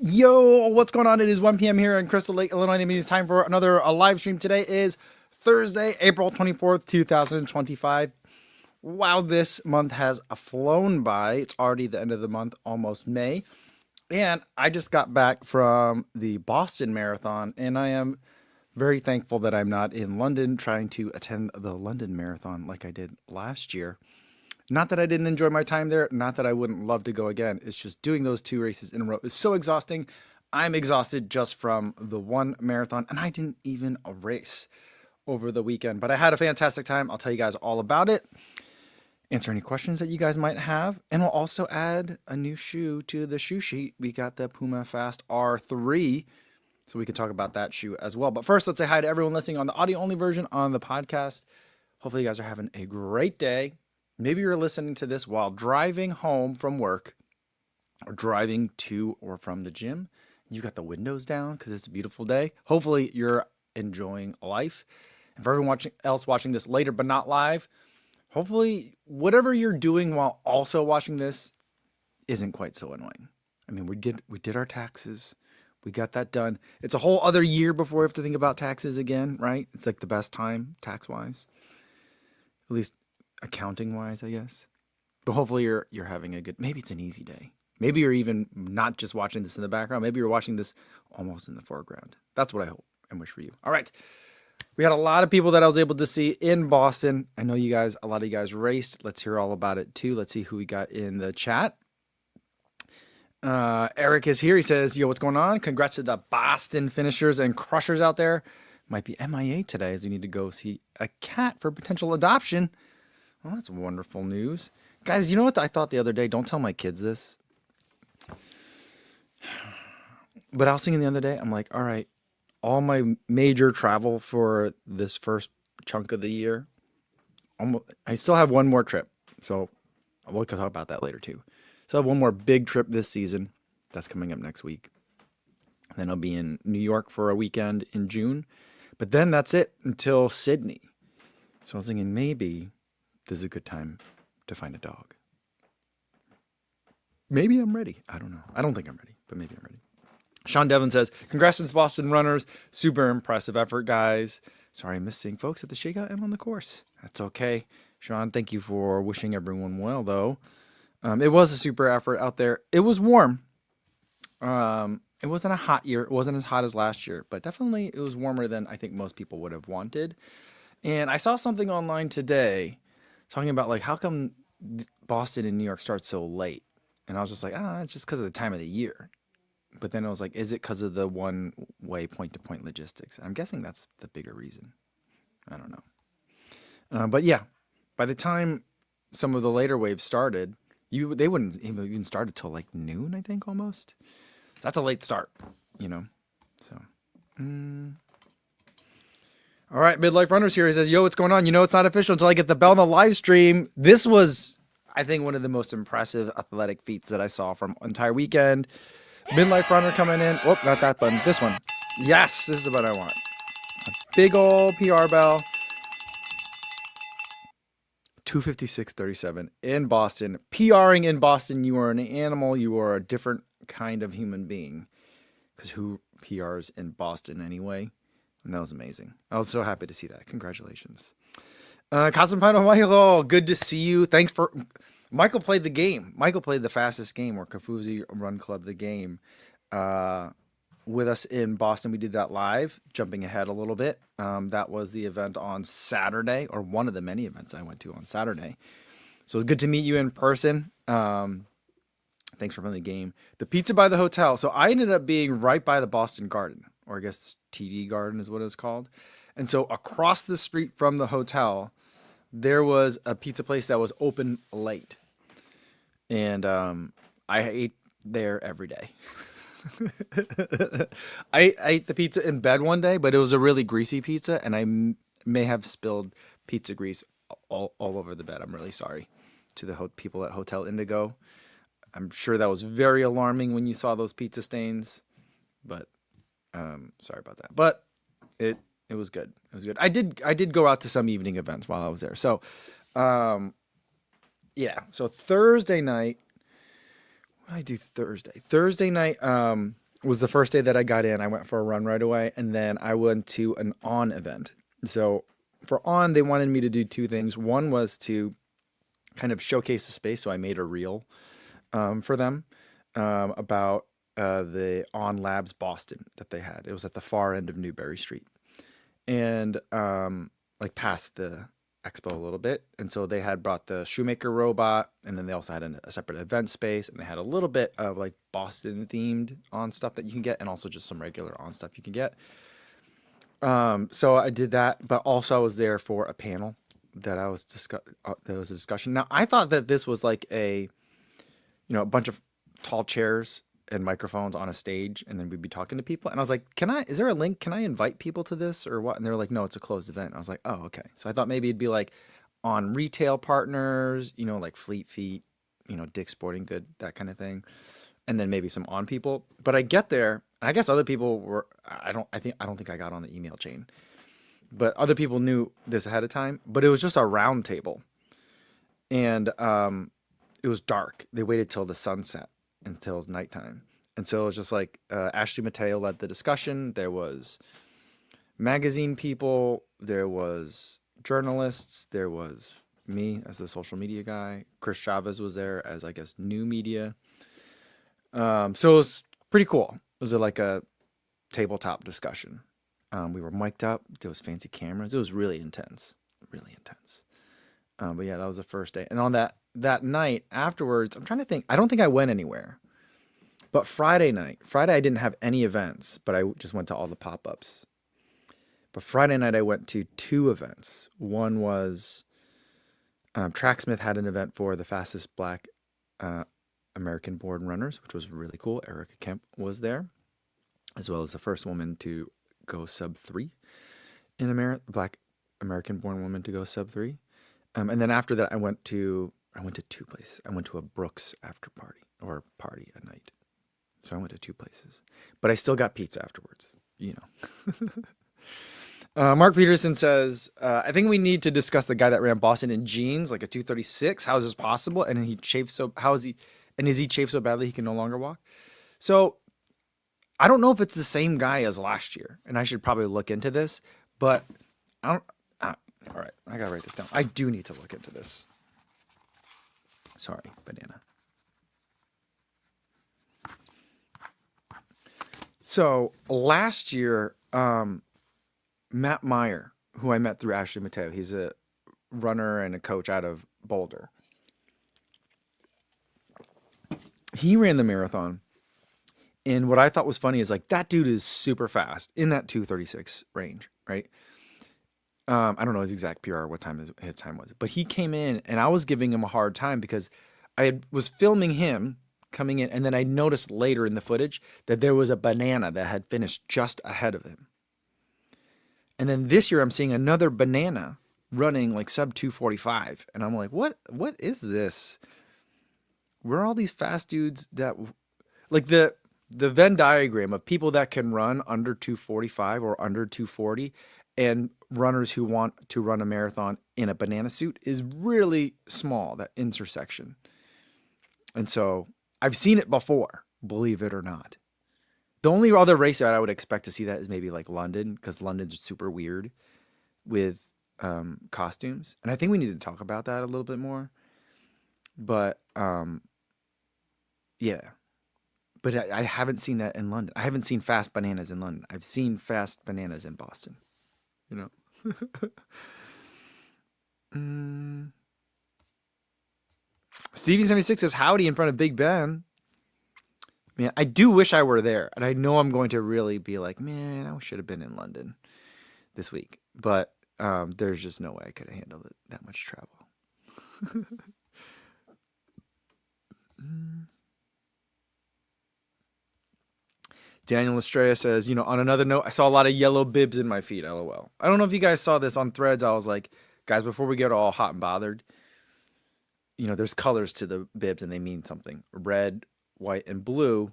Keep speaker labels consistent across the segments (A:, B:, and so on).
A: Yo, what's going on? It is 1 p.m. here in Crystal Lake, Illinois. It means time for another live stream. Today is Thursday, April 24th, 2025. Wow, this month has flown by. It's already the end of the month, almost May. And I just got back from the Boston Marathon, and I am very thankful that I'm not in London trying to attend the London Marathon like I did last year. Not that I didn't enjoy my time there, not that I wouldn't love to go again. It's just doing those two races in a row is so exhausting. I'm exhausted just from the one marathon, and I didn't even race over the weekend, but I had a fantastic time. I'll tell you guys all about it, answer any questions that you guys might have, and we'll also add a new shoe to the shoe sheet. We got the Puma Fast R3, so we can talk about that shoe as well. But first, let's say hi to everyone listening on the audio-only version on the podcast. Hopefully you guys are having a great day. Maybe you're listening to this while driving home from work or driving to or from the gym. You got the windows down because it's a beautiful day. Hopefully you're enjoying life. And for everyone else watching this later but not live, hopefully whatever you're doing while also watching this isn't quite so annoying. I mean, we did our taxes. We got that done. It's a whole other year before we have to think about taxes again, right? It's like the best time tax-wise. At least accounting wise, I guess. But hopefully you're having a good, maybe it's an easy day. Maybe you're even not just watching this in the background. Maybe you're watching this almost in the foreground. That's what I hope and wish for you. All right. We had a lot of people that I was able to see in Boston. I know you guys, a lot of you guys raced. Let's hear all about it too. Let's see who we got in the chat. Eric is here. He says, yo, what's going on? Congrats to the Boston finishers and crushers out there. Might be MIA today as we need to go see a cat for potential adoption. Well, that's wonderful news. Guys, you know what I thought the other day? Don't tell my kids this. But I was thinking the other day, I'm like, all right, all my major travel for this first chunk of the year, I still have one more trip. So we'll talk about that later too. So I have one more big trip this season. That's coming up next week. Then I'll be in New York for a weekend in June. But then that's it until Sydney. So I was thinking maybe this is a good time to find a dog. Maybe I'm ready. I don't know. I don't think I'm ready, but maybe I'm ready. Sean Devon says, congrats to Boston runners. Super impressive effort, guys. Sorry I missed seeing folks at the shakeout and on the course. That's okay. Sean, thank you for wishing everyone well, though. It was a super effort out there. It was warm. It wasn't a hot year. It wasn't as hot as last year, but definitely it was warmer than I think most people would have wanted. And I saw something online today talking about like how come Boston and New York start so late, and I was just like, it's just because of the time of the year. But then I was like, is it because of the one-way point-to-point logistics? I'm guessing that's the bigger reason. I don't know. But yeah, by the time some of the later waves started, they wouldn't even start until like noon, I think, almost. That's a late start, you know. So. All right, Midlife Runners here. He says, yo, what's going on? You know it's not official until I get the bell on the live stream. This was, I think, one of the most impressive athletic feats that I saw from entire weekend. Midlife Runner coming in. Oh, not that button. This one. Yes, this is the button I want. A big old PR bell. 2:56:37 in Boston. PRing in Boston, you are an animal. You are a different kind of human being. Because who PRs in Boston anyway? And that was amazing. I was so happy to see that. Congratulations. Casempano Michael, good to see you. Thanks for... Michael played the game. Michael played the fastest game, or Kafuzi Run Club, the game, with us in Boston. We did that live, jumping ahead a little bit. That was the event on Saturday, or one of the many events I went to on Saturday. So it was good to meet you in person. Thanks for playing the game. The pizza by the hotel. So I ended up being right by the Boston Garden, or I guess TD Garden is what it was called. And so across the street from the hotel, there was a pizza place that was open late. And I ate there every day. I ate the pizza in bed one day, but it was a really greasy pizza, and I may have spilled pizza grease all over the bed. I'm really sorry to the people at Hotel Indigo. I'm sure that was very alarming when you saw those pizza stains, but sorry about that. But it was good. It was good. I did go out to some evening events while I was there. So, yeah. So Thursday night, what did I do Thursday? Thursday night, was the first day that I got in. I went for a run right away, and then I went to an on event. So for on, they wanted me to do two things. One was to kind of showcase the space, so I made a reel for them about the On Labs Boston that they had. It was at the far end of Newberry Street, and like past the expo a little bit. And so they had brought the shoemaker robot, and then they also had a separate event space, and they had a little bit of like Boston themed on stuff that you can get, and also just some regular on stuff you can get. So I did that, but also I was there for a panel that I was that was a discussion. Now I thought that this was like a bunch of tall chairs and microphones on a stage, and then we'd be talking to people. And I was like, is there a link? Can I invite people to this or what? And they were like, no, it's a closed event. And I was like, oh, okay. So I thought maybe it'd be like on retail partners, like Fleet Feet, Dick's Sporting Good, that kind of thing. And then maybe some on people. But I get there, and I guess other people were, I don't think I got on the email chain, but other people knew this ahead of time, but it was just a round table. And, it was dark. They waited till the sunset until it was nighttime. And so it was just like Ashley Mateo led the discussion. There was magazine people. There was journalists. There was me as the social media guy. Chris Chavez was there as, I guess, new media. So it was pretty cool. It was like a tabletop discussion. We were mic'd up. There was fancy cameras. It was really intense. Really intense. But yeah, that was the first day. And on that night afterwards, I'm trying to think. I don't think I went anywhere. But Friday I didn't have any events, but I just went to all the pop-ups. But Friday night I went to two events. One was Tracksmith had an event for the fastest Black American-born runners, which was really cool. Erica Kemp was there, as well as the first woman to go sub 3 in America, Black American-born woman to go sub 3. And then after that, I went to two places. I went to a Brooks after party at night. So I went to two places, but I still got pizza afterwards. Mark Peterson says, I think we need to discuss the guy that ran Boston in jeans, like a 236. How is this possible? And he chafed is he chafed so badly he can no longer walk? So I don't know if it's the same guy as last year, and I should probably look into this, but I don't. All right, I gotta write this down. I do need to look into this. Sorry, banana. So last year, Matt Meyer, who I met through Ashley Mateo, he's a runner and a coach out of Boulder. He ran the marathon. And what I thought was funny is like that dude is super fast in that 236 range, right? I don't know his exact PR, what time his time was, but he came in and I was giving him a hard time because was filming him coming in, and then I noticed later in the footage that there was a banana that had finished just ahead of him. And then this year I'm seeing another banana running like sub 245, and I'm like, what is this? Where are all these fast dudes that like the Venn diagram of people that can run under 245 or under 240 and runners who want to run a marathon in a banana suit is really small, that intersection. And so I've seen it before, believe it or not. The only other race that I would expect to see that is maybe like London, because London's super weird with costumes. And I think we need to talk about that a little bit more. But yeah. But I haven't seen that in London. I haven't seen fast bananas in London. I've seen fast bananas in Boston. Stevie76 says howdy in front of Big Ben. Man, I do wish I were there. And I know I'm going to really be like, man, I should have been in London this week. But there's just no way I could have handled it, that much travel. Daniel Estrella says, on another note, I saw a lot of yellow bibs in my feed, LOL. I don't know if you guys saw this on Threads. I was like, guys, before we get all hot and bothered, there's colors to the bibs and they mean something. Red, white, and blue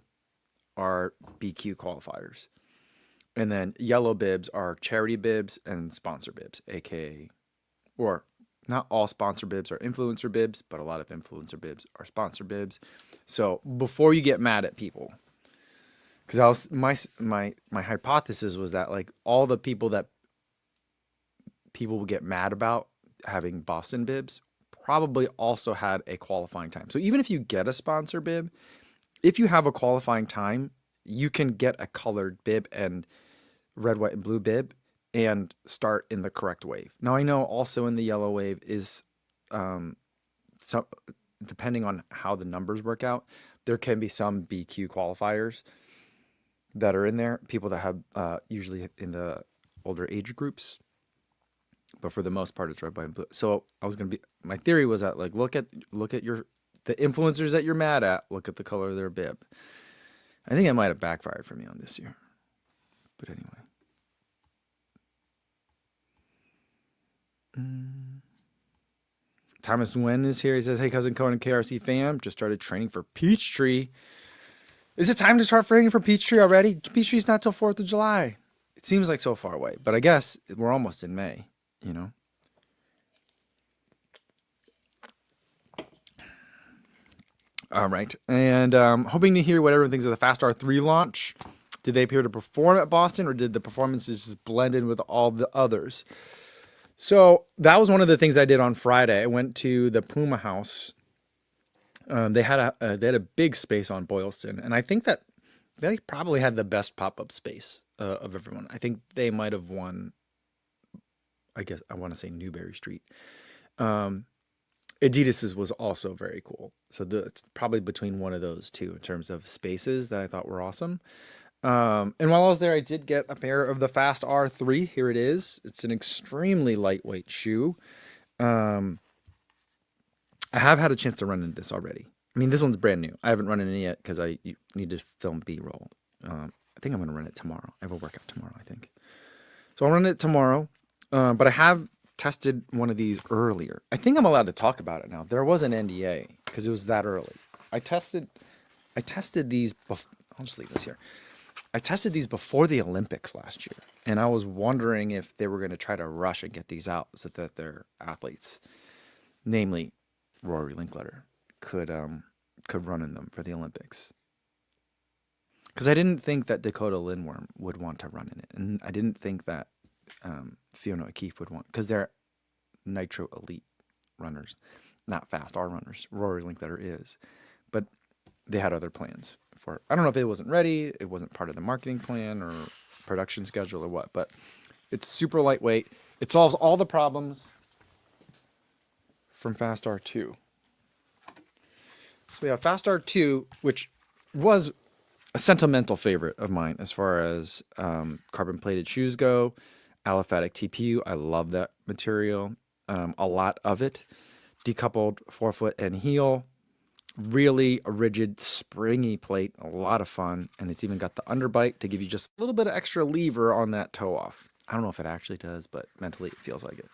A: are BQ qualifiers. And then yellow bibs are charity bibs and sponsor bibs, aka, or not all sponsor bibs are influencer bibs, but a lot of influencer bibs are sponsor bibs. So before you get mad at people, Because I was my hypothesis was that like all the people that people would get mad about having Boston bibs probably also had a qualifying time. So even if you get a sponsor bib, if you have a qualifying time, you can get a colored bib and red, white, and blue bib and start in the correct wave. Now I know also in the yellow wave is so depending on how the numbers work out, there can be some BQ qualifiers that are in there. People that have usually in the older age groups, but for the most part, it's red, white, and blue. So I was gonna be. My theory was that like look at the influencers that you're mad at. Look at the color of their bib. I think it might have backfired for me on this year, but anyway. Thomas Nguyen is here. He says, "Hey, cousin Cohen and KRC fam, just started training for Peachtree. Is it time to start training for Peachtree already? Peachtree's not till 4th of July. It seems like so far away, but I guess we're almost in May, you know." All right. And hoping to hear what everyone thinks of the Fast R3 launch. Did they appear to perform at Boston, or did the performances just blend in with all the others? So that was one of the things I did on Friday. I went to the Puma house. They had a big space on Boylston, and I think that they probably had the best pop-up space of everyone. I think they might have won, I guess I want to say Newberry Street. Adidas's was also very cool. So it's probably between one of those two in terms of spaces that I thought were awesome. And while I was there, I did get a pair of the Fast R3. Here it is. It's an extremely lightweight shoe. I have had a chance to run into this already. I mean, this one's brand new. I haven't run in it yet because I need to film B-roll. I think I'm going to run it tomorrow. I have a workout tomorrow, I think. So I'll run it tomorrow. But I have tested one of these earlier. I think I'm allowed to talk about it now. There was an NDA because it was that early. I tested these. I'll just leave this here. I tested these before the Olympics last year, and I was wondering if they were going to try to rush and get these out so that their athletes, namely Rory Linkletter, could run in them for the Olympics. Because I didn't think that Dakota Lindworm would want to run in it, and I didn't think that Fiona O'Keefe would want, because they're Nitro Elite runners, not Fast R runners. Rory Linkletter is, but they had other plans for. I don't know if it wasn't ready, it wasn't part of the marketing plan or production schedule or what, but it's super lightweight. It solves all the problems from Fast R2. So we have Fast R2, which was a sentimental favorite of mine as far as carbon plated shoes go. Aliphatic TPU, I love that material. A lot of it. Decoupled forefoot and heel. Really a rigid, springy plate. A lot of fun. And it's even got the underbite to give you just a little bit of extra lever on that toe off. I don't know if it actually does, but mentally it feels like it.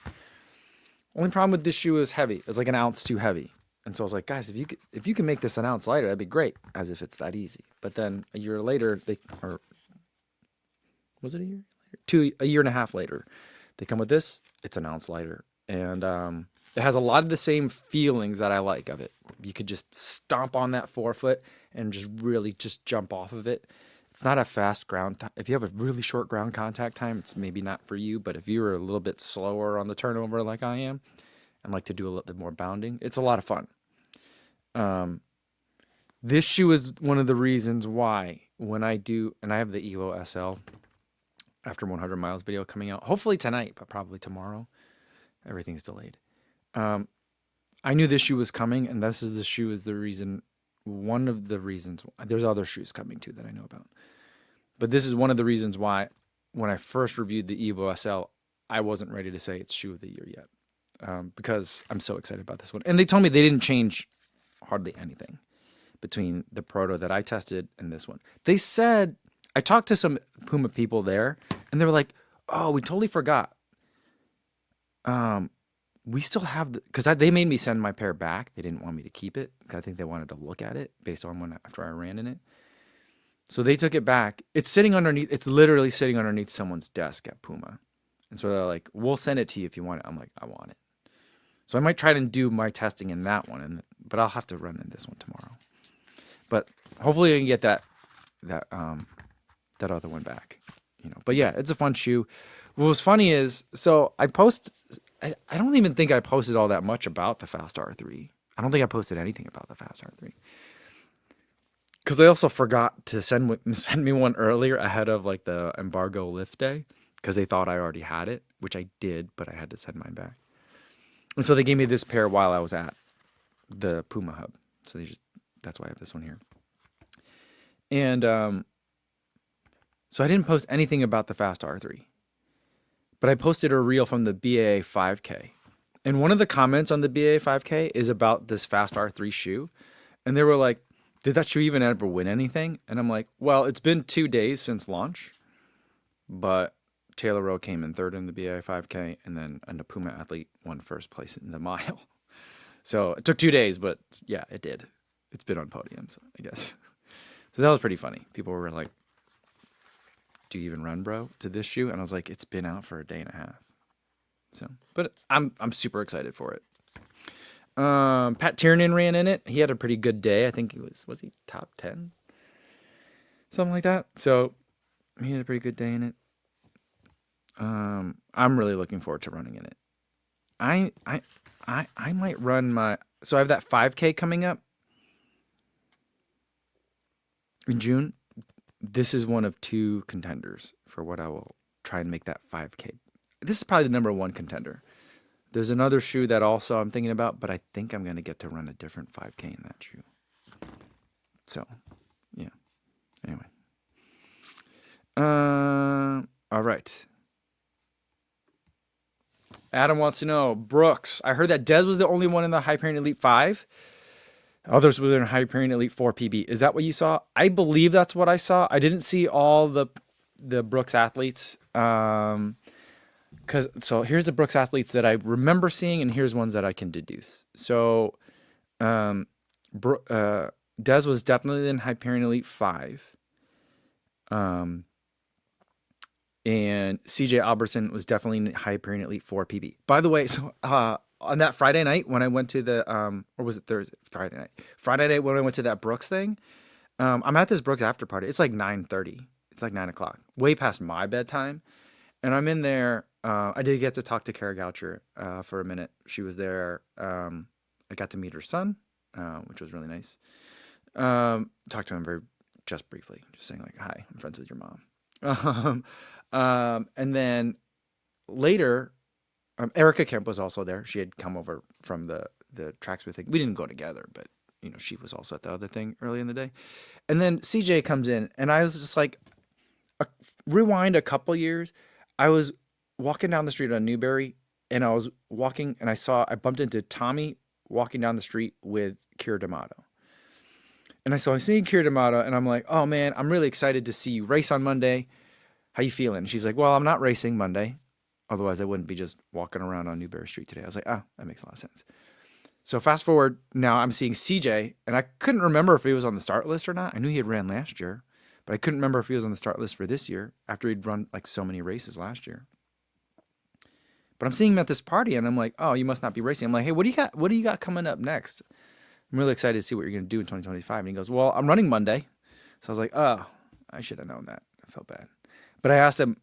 A: Only problem with this shoe is heavy. It's like an ounce too heavy. And so I was like, guys, if you can make this an ounce lighter, that'd be great, as if it's that easy. But then a year later, was it a year later? A year and a half later, they come with this. It's an ounce lighter. And it has a lot of the same feelings that I like of it. You could just stomp on that forefoot and just really just jump off of it. It's not a fast ground. If you have a really short ground contact time, it's maybe not for you. But if you're a little bit slower on the turnover like I am, and like to do a little bit more bounding, it's a lot of fun. This shoe is one of the reasons why when I do, and I have the Evo SL after 100 miles video coming out, hopefully tonight, but probably tomorrow. Everything's delayed. I knew this shoe was coming, and the shoe is the reason, one of the reasons. There's other shoes coming too that I know about, but this is one of the reasons why when I first reviewed the Evo SL, I wasn't ready to say it's shoe of the year yet. Because I'm so excited about this one. And they told me they didn't change hardly anything between the proto that I tested and this one. They said, I talked to some Puma people there, and they were like, oh, we totally forgot. We still have, because they made me send my pair back. They didn't want me to keep it, because I think they wanted to look at it based on after I ran in it. So they took it back. It's literally sitting underneath someone's desk at Puma. And so they're like, we'll send it to you if you want it. I'm like, I want it. So I might try to do my testing in that one, but I'll have to run in this one tomorrow. But hopefully I can get that that other one back. But yeah, it's a fun shoe. What was funny is, so I don't even think I posted all that much about the Fast R3. I don't think I posted anything about the Fast R3. Because I also forgot to send me one earlier ahead of like the embargo lift day, because they thought I already had it, which I did, but I had to send mine back. And so they gave me this pair while I was at the Puma Hub. So that's why I have this one here. And so I didn't post anything about the Fast R3, but I posted a reel from the BAA 5K. And one of the comments on the BAA 5K is about this Fast R3 shoe. And they were like, did that shoe even ever win anything? And I'm like, well, it's been 2 days since launch, but Taylor Rowe came in third in the BAA 5K, and then a Puma athlete won first place in the mile. So it took 2 days, but yeah, it did. It's been on podiums, I guess. So that was pretty funny. People were like, do you even run, bro, to this shoe? And I was like, it's been out for a day and a half. So, but I'm super excited for it. Pat Tiernan ran in it. He had a pretty good day. I think he was he top 10? Something like that. So he had a pretty good day in it. I'm really looking forward to running in it. I might run so I have that 5K coming up in June. This is one of 2 contenders for what I will try and make that 5K. This is probably the number 1 contender. There's another shoe that also I'm thinking about, but I think I'm going to get to run a different 5K in that shoe. So, yeah. Anyway. All right. Adam wants to know, Brooks, I heard that Dez was the only one in the Hyperion Elite 5. Others were in Hyperion Elite 4 PB. Is that what you saw? I believe that's what I saw. I didn't see all the Brooks athletes. So here's the Brooks athletes that I remember seeing, and here's ones that I can deduce. So Dez was definitely in Hyperion Elite 5. And CJ Albertson was definitely in Hyperion Elite 4 PB. By the way, so on that Friday night when I went to the or was it Thursday? Friday night when I went to that Brooks thing, I'm at this Brooks after party. It's like 9:30. It's like 9 o'clock, way past my bedtime. And I'm in there. I did get to talk to Kara Goucher for a minute. She was there. I got to meet her son, which was really nice. Talked to him just briefly, just saying like, hi, I'm friends with your mom. And then later, Erica Kemp was also there. She had come over from the tracksmith thing. We didn't go together, but she was also at the other thing early in the day. And then CJ comes in, and I was just like, rewind a couple years. I was walking down the street on Newberry, and I was walking, and I bumped into Tommy walking down the street with Kira D'Amato. And I'm seeing Kira D'Amato, and I'm like, oh man, I'm really excited to see you race on Monday. How you feeling? And she's like, well, I'm not racing Monday. Otherwise, I wouldn't be just walking around on Newberry Street today. I was like, oh, that makes a lot of sense. So fast forward, now I'm seeing CJ, and I couldn't remember if he was on the start list or not. I knew he had ran last year, but I couldn't remember if he was on the start list for this year after he'd run like so many races last year. But I'm seeing him at this party, and I'm like, oh, you must not be racing. I'm like, hey, what do you got? What do you got coming up next? I'm really excited to see what you're going to do in 2025. And he goes, well, I'm running Monday. So I was like, oh, I should have known that. I felt bad. But I asked him,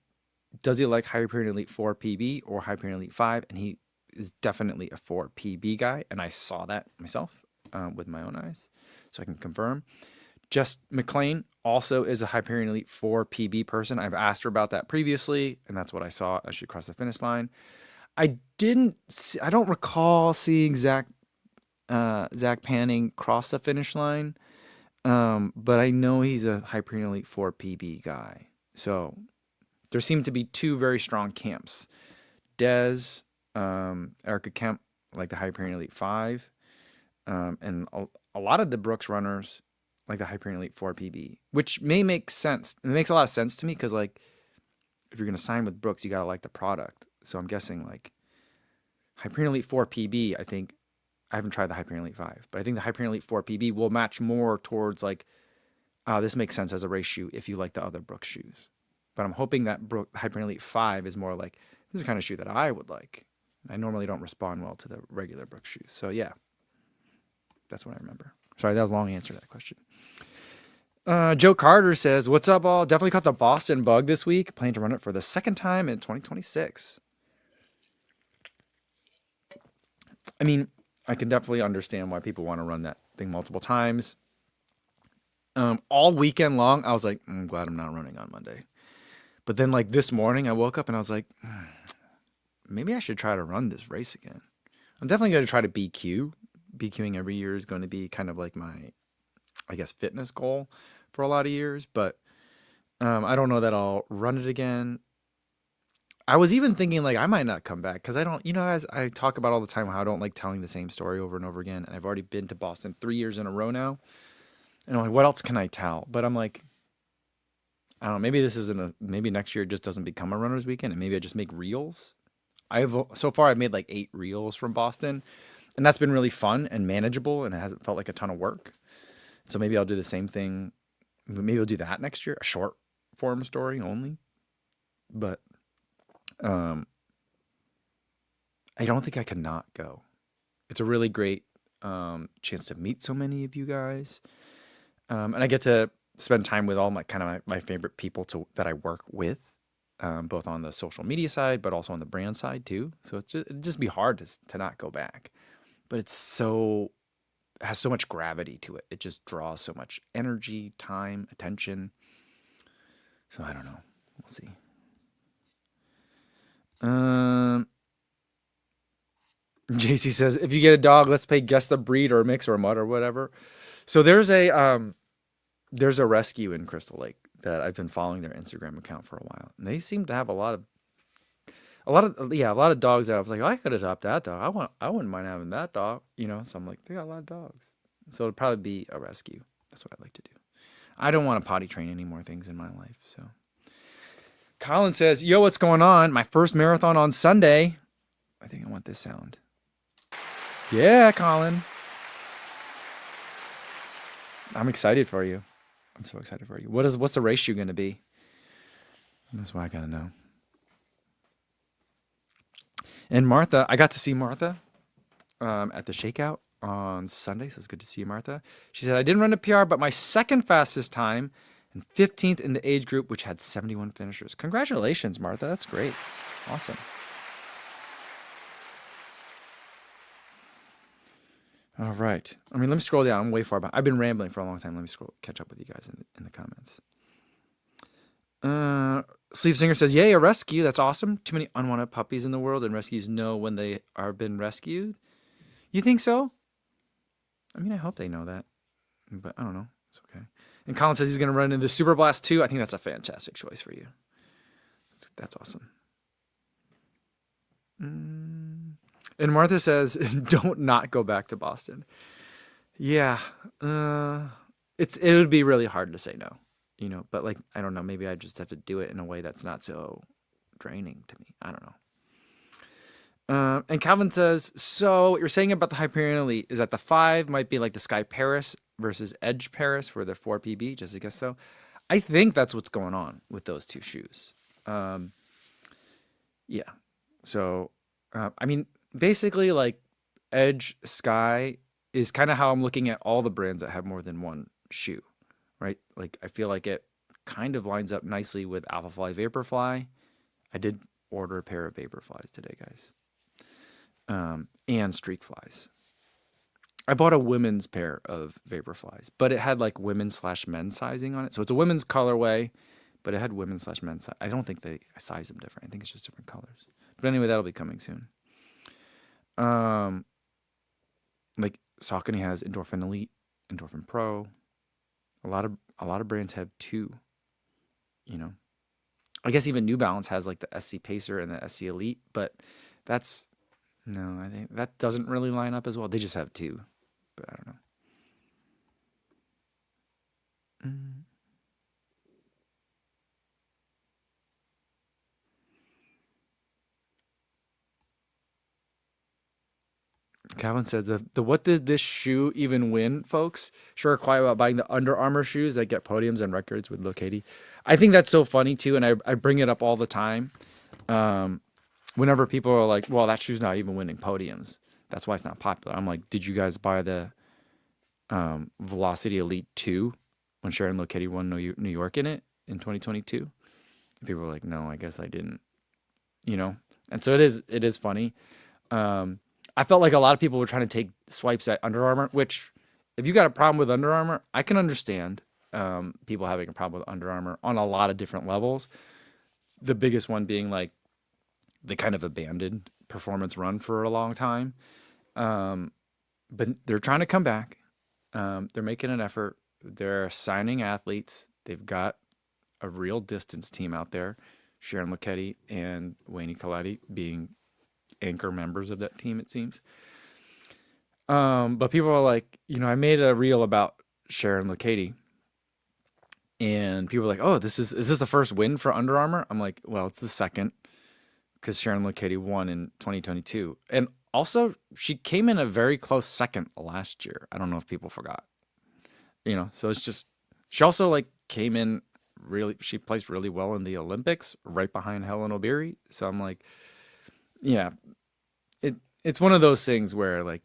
A: does he like Hyperion Elite 4 PB or Hyperion Elite 5? And he is definitely a 4 PB guy. And I saw that myself with my own eyes. So I can confirm. Jess McLean also is a Hyperion Elite 4 PB person. I've asked her about that previously, and that's what I saw as she crossed the finish line. I don't recall seeing Zach Panning cross the finish line, but I know he's a Hyperion Elite 4 PB guy. So there seem to be 2 very strong camps. Dez, Erica Kemp, like the Hyperion Elite 5, and a lot of the Brooks runners like the Hyperion Elite 4 PB, which may make sense. It makes a lot of sense to me because, like, if you're going to sign with Brooks, you got to like the product. So I'm guessing, like, Hyperion Elite 4 PB, I haven't tried the Hyperion Elite 5, but I think the Hyperion Elite 4 PB will match more towards, like, this makes sense as a race shoe if you like the other Brooks shoes. But I'm hoping that Hyperion Elite 5 is more like, this is the kind of shoe that I would like. I normally don't respond well to the regular Brooks shoes. So, yeah, that's what I remember. Sorry, that was a long answer to that question. Joe Carter says, "What's up, all? Definitely caught the Boston bug this week. Plan to run it for the second time in 2026." I mean, I can definitely understand why people want to run that thing multiple times. All weekend long, I was like, I'm glad I'm not running on Monday. But then, like this morning, I woke up and I was like, maybe I should try to run this race again. I'm definitely going to try to BQ. BQing every year is going to be kind of like my, I guess, fitness goal for a lot of years. But I don't know that I'll run it again. I was even thinking like I might not come back because I don't, as I talk about all the time how I don't like telling the same story over and over again. And I've already been to Boston 3 years in a row now. And I'm like, what else can I tell? But I'm like, I don't know. Maybe this isn't maybe next year it just doesn't become a runner's weekend, and maybe I just make reels. So far I've made like 8 reels from Boston, and that's been really fun and manageable, and it hasn't felt like a ton of work. So maybe I'll do the same thing. Maybe I'll do that next year, a short form story only. But um, I don't think I can not go. It's a really great chance to meet so many of you guys, and I get to spend time with all my favorite people that I work with, both on the social media side, but also on the brand side too. So it'd just be hard to not go back. But it has so much gravity to it. It just draws so much energy, time, attention. So I don't know. We'll see. Um, JC says, if you get a dog, let's play guess the breed or a mix or a mutt or whatever. So there's a rescue in Crystal Lake that I've been following their Instagram account for a while, and they seem to have a lot of dogs that I was like, oh, I could adopt that dog. I wouldn't mind having that dog, So I'm like, they got a lot of dogs, so it'd probably be a rescue. That's what I'd like to do. I don't want to potty train any more things in my life. So Colin says, yo, what's going on? My first marathon on Sunday. I think I want this sound. Yeah, Colin. I'm excited for you. I'm so excited for you. What's the race shoe going to be? That's what I gotta know. And Martha, I got to see Martha at the Shakeout on Sunday, so it's good to see you, Martha. She said, I didn't run a PR, but my second fastest time and 15th in the age group, which had 71 finishers. Congratulations, Martha. That's great. Awesome. All right. I mean, let me scroll down. I'm way far back. I've been rambling for a long time. Let me catch up with you guys in the comments. Sleeve Singer says, yay, a rescue. That's awesome. Too many unwanted puppies in the world, and rescues know when they are been rescued. You think so? I mean, I hope they know that, but I don't know. It's okay. And Colin says he's going to run into the Super Blast 2. I think that's a fantastic choice for you. That's awesome. And Martha says, don't not go back to Boston. Yeah. It would be really hard to say no, but like, I don't know, maybe I just have to do it in a way that's not so draining to me. I don't know. And Calvin says, so what you're saying about the Hyperion Elite is that the 5 might be like the Sky Paris versus Edge Paris for the 4PB, just I guess so. I think that's what's going on with those two shoes. Yeah. So, I mean, basically like Edge Sky is kind of how I'm looking at all the brands that have more than one shoe, right? Like I feel like it kind of lines up nicely with Alphafly Vaporfly. I did order a pair of Vaporflies today, guys. And Streak Flies. I bought a women's pair of Vaporflies, but it had like women's/men's sizing on it. So it's a women's colorway, but it had women's/men's. I don't think I size them different. I think it's just different colors. But anyway, that'll be coming soon. Like Saucony has Endorphin Elite, Endorphin Pro. A lot of brands have 2. I guess even New Balance has like the SC Pacer and the SC Elite, but I think that doesn't really line up as well. They just have 2, but I don't know. Calvin said, the what did this shoe even win, folks? Sure are quiet about buying the Under Armour shoes that get podiums and records with Lil Katie. I think that's so funny too, and I bring it up all the time. Whenever people are like, well, that shoe's not even winning podiums. That's why it's not popular. I'm like, did you guys buy the Velocity Elite 2 when Sharon Lokedi won New York in it in 2022. People were like, no, I guess I didn't, you know? And so it is funny. I felt like a lot of people were trying to take swipes at Under Armour, which if you got a problem with Under Armour, I can understand people having a problem with Under Armour on a lot of different levels. The biggest one being like they kind of abandoned performance run for a long time. But they're trying to come back. They're making an effort. They're signing athletes. They've got a real distance team out there. Sharon Lokedi and Wayne Coletti being anchor members of that team, it seems. But people are like, I made a reel about Sharon Lokedi, and people are like, oh, is this the first win for Under Armour? I'm like, well, it's the second, because Sharon Lokedi won in 2022. And also, she came in a very close second last year. I don't know if people forgot. So it's just, she also like came in she placed really well in the Olympics, right behind Helen Obiri. So I'm like, yeah, it's one of those things where like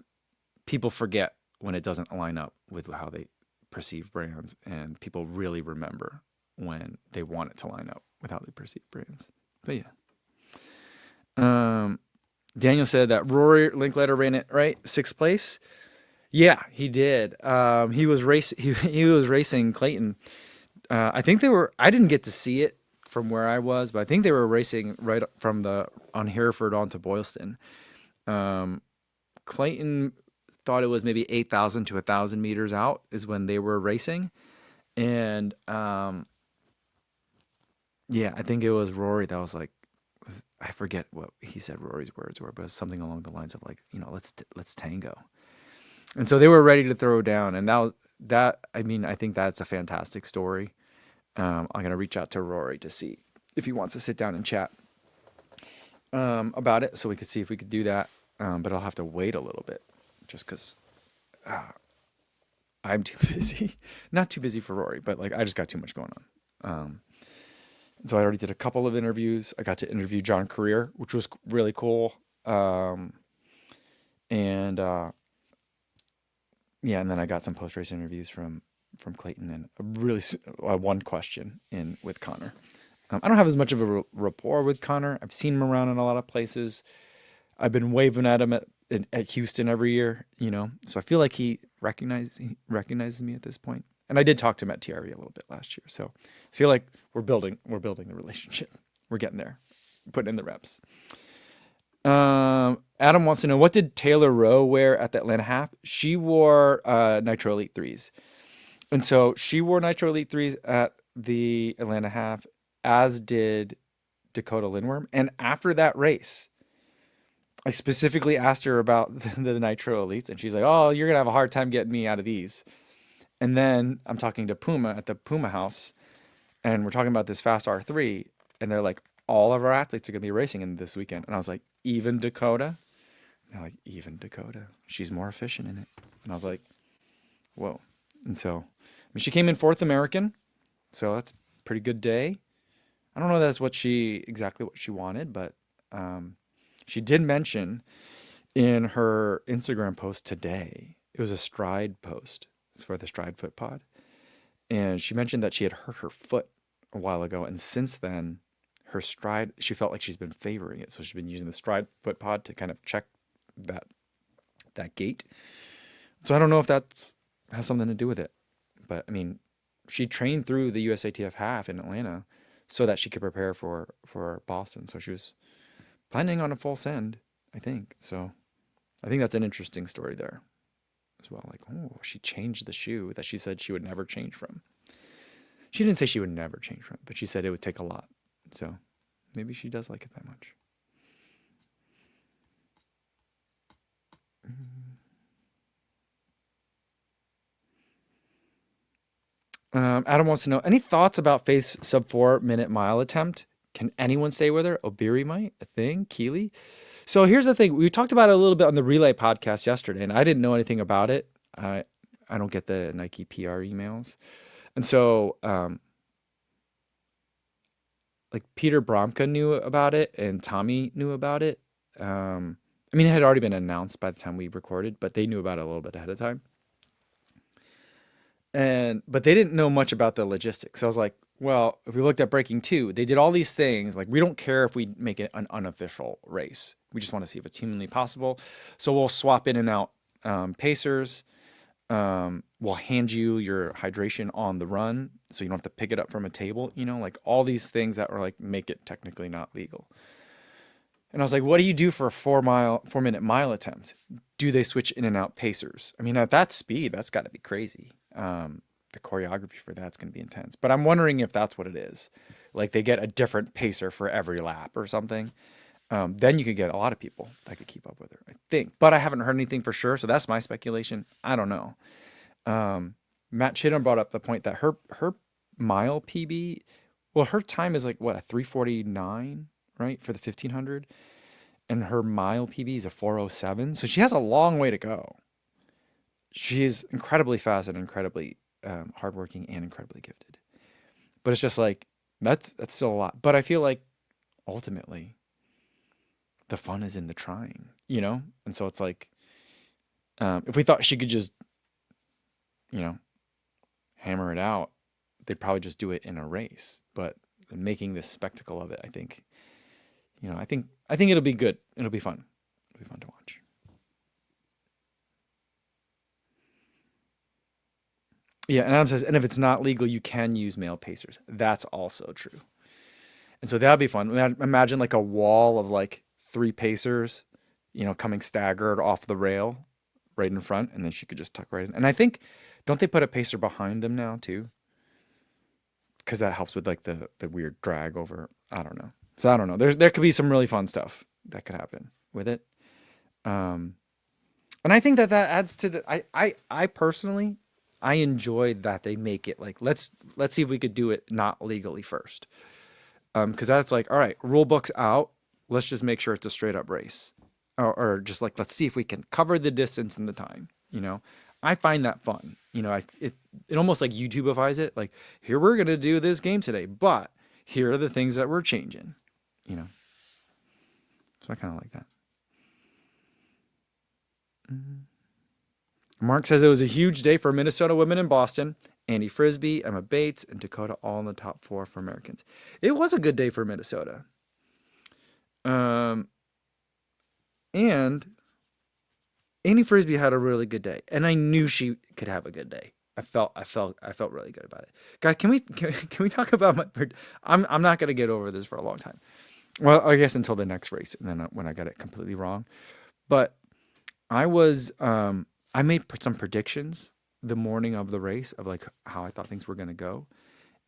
A: people forget when it doesn't line up with how they perceive brands, and people really remember when they want it to line up with how they perceive brands. But yeah. Daniel said that Rory Linkletter ran it right, 6th place. Yeah, he did. He was racing Clayton. I think I didn't get to see it from where I was, but I think they were racing right from on Hereford onto Boylston. Clayton thought it was maybe 8,000 to 1,000 meters out is when they were racing. And, yeah, I think it was Rory that was like, I forget what he said Rory's words were, but it was something along the lines of like, let's tango. And so they were ready to throw down. And I think that's a fantastic story. I'm going to reach out to Rory to see if he wants to sit down and chat about it, so we could see if we could do that. But I'll have to wait a little bit just because I'm too busy. Not too busy for Rory, but like I just got too much going on. So I already did a couple of interviews. I got to interview John Career, which was really cool. And then I got some post-race interviews from Clayton, and a really one question in with Connor. I don't have as much of a rapport with Connor. I've seen him around in a lot of places. I've been waving at him at Houston every year, So I feel like he recognizes me at this point. And I did talk to him at TRE a little bit last year, so I feel like we're building the relationship. We're getting there, putting in the reps. Adam wants to know, what did Taylor Rowe wear at the Atlanta half? She wore Nitro Elite 3s. And so she wore Nitro Elite 3s at the Atlanta half, as did Dakota Lindworm. And after that race, I specifically asked her about the Nitro Elites, and she's like, oh, you're going to have a hard time getting me out of these. And then I'm talking to Puma at the Puma house, and we're talking about this Fast R3, and they're like, all of our athletes are going to be racing in this weekend. And I was like, even Dakota? And they're like, even Dakota. She's more efficient in it. And I was like, whoa. And so, she came in 4th American, so that's a pretty good day. I don't know if that's exactly what she wanted, but she did mention in her Instagram post today, it was a Stride post. It's for the Stride Foot Pod. And she mentioned that she had hurt her foot a while ago, and since then, her stride, she felt like she's been favoring it. So she's been using the Stride Foot Pod to kind of check that gait. So I don't know if that has something to do with it. But she trained through the USATF half in Atlanta so that she could prepare for Boston. So she was planning on a full send, I think. So I think that's an interesting story there as well. Like, oh, she changed the shoe that she said she would never change from. She didn't say she would never change from, but she said it would take a lot. So maybe she does like it that much. Adam wants to know, any thoughts about Faith's sub 4-minute mile attempt? Can anyone stay with her? Obiri might, a thing, Keeley. So here's the thing. We talked about it a little bit on the Relay podcast yesterday, and I didn't know anything about it. I don't get the Nike PR emails. And so, like Peter Bromka knew about it and Tommy knew about it. It had already been announced by the time we recorded, but they knew about it a little bit ahead of time. And but they didn't know much about the logistics. So I was like, well, if we looked at breaking two, they did all these things. Like, we don't care if we make it an unofficial race. We just want to see if it's humanly possible. So we'll swap in and out pacers. We'll hand you your hydration on the run, so you don't have to pick it up from a table. Like all these things that were like make it technically not legal. And I was like, what do you do for a 4-minute mile attempt? Do they switch in and out pacers? I mean, at that speed, that's got to be crazy. The choreography for that's going to be intense. But I'm wondering if that's what it is. Like they get a different pacer for every lap or something. Then you could get a lot of people that could keep up with her, I think. But I haven't heard anything for sure, so that's my speculation. I don't know. Matt Chittum brought up the point that her mile PB, well, her time is like what, a 3:49, right, for the 1500, and her mile PB is a 4:07. So she has a long way to go. She is incredibly fast and incredibly hardworking and incredibly gifted. But it's just like that's still a lot. But I feel like ultimately the fun is in the trying. And so it's like if we thought she could just hammer it out, they'd probably just do it in a race. But making this spectacle of it, I think, I think it'll be good. It'll be fun. It'll be fun to watch. Yeah, and Adam says, and if it's not legal, you can use male pacers. That's also true. And so that'd be fun. Imagine like a wall of like 3 pacers, coming staggered off the rail right in front, and then she could just tuck right in. And I think, don't they put a pacer behind them now too? Because that helps with like the weird drag over. I don't know. So I don't know. There could be some really fun stuff that could happen with it. And I think that adds to the. I personally, I enjoyed that they make it like let's see if we could do it not legally first. Because that's like, all right, rule book's out. Let's just make sure it's a straight up race, or just like let's see if we can cover the distance and the time. I find that fun. It almost like YouTubeifies it. Like, here we're gonna do this game today, but here are the things that we're changing. So I kind of like that. Mark says it was a huge day for Minnesota women in Boston. Andy Frisbee, Emma Bates, and Dakota all in the top 4 for Americans. It was a good day for Minnesota. And Andy Frisbee had a really good day, and I knew she could have a good day. I felt really good about it. Guys, can we talk about my? I'm not gonna get over this for a long time. Well, I guess until the next race, and then when I got it completely wrong. But I made some predictions the morning of the race of like how I thought things were gonna go,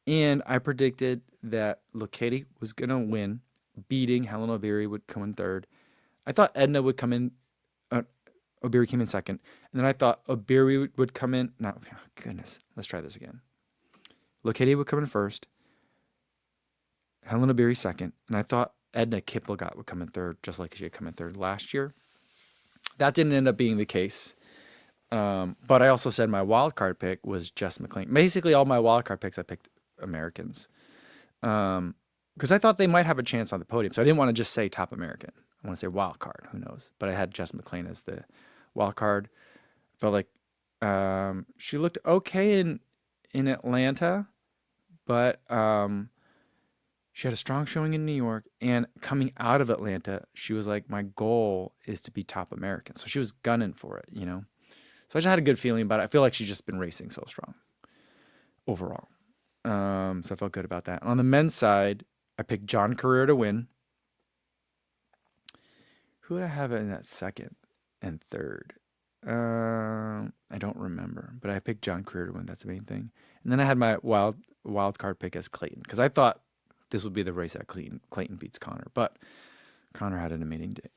A: and I predicted that Lokedi was gonna win, beating Helen Obiri would come in third. I thought Edna would come in. Obiri came in second, and then I thought Obiri would come in. No, oh, goodness, let's try this again. Lokedi would come in first. Helen Obiri second, and I thought Edna Kiplagat would come in third, just like she had come in third last year. That didn't end up being the case. But I also said my wild card pick was Jess McLean. Basically, all my wild card picks I picked Americans, because I thought they might have a chance on the podium. So I didn't want to just say top American. I want to say wild card. Who knows? But I had Jess McLean as the wild card. Felt like she looked okay in Atlanta, but she had a strong showing in New York. And coming out of Atlanta, she was like, my goal is to be top American. So she was gunning for it, So I just had a good feeling about it. I feel like she's just been racing so strong overall. So I felt good about that. On the men's side, I picked John Career to win. Who would I have in that second and third? I don't remember, but I picked John Career to win. That's the main thing. And then I had my wild card pick as Clayton, because I thought this would be the race at Clayton. Clayton beats Connor, but Connor had an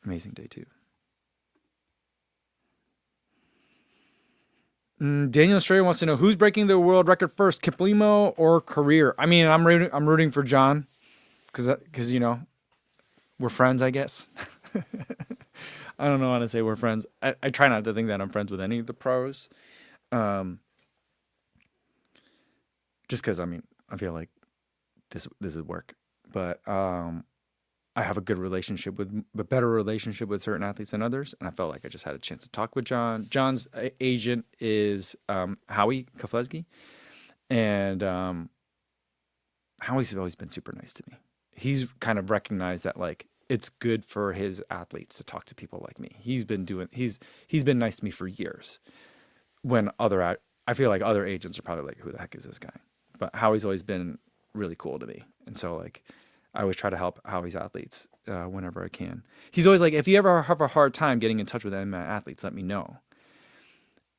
A: amazing day too. Daniel Strayer wants to know who's breaking the world record first, Kiplimo or Career. I mean, I'm rooting for John, because we're friends, I guess. I don't know how to say we're friends. I try not to think that I'm friends with any of the pros. Just because, I feel like this is work. But I have a good relationship with a better relationship with certain athletes than others, and I felt like I just had a chance to talk with John. John's agent is Howie Kofleski, and Howie's always been super nice to me. He's kind of recognized that like it's good for his athletes to talk to people like me. He's been nice to me for years. When I feel like other agents are probably like, who the heck is this guy? But Howie's always been really cool to me, and so like I always try to help Howie's athletes whenever I can. He's always like, if you ever have a hard time getting in touch with any of my athletes, let me know.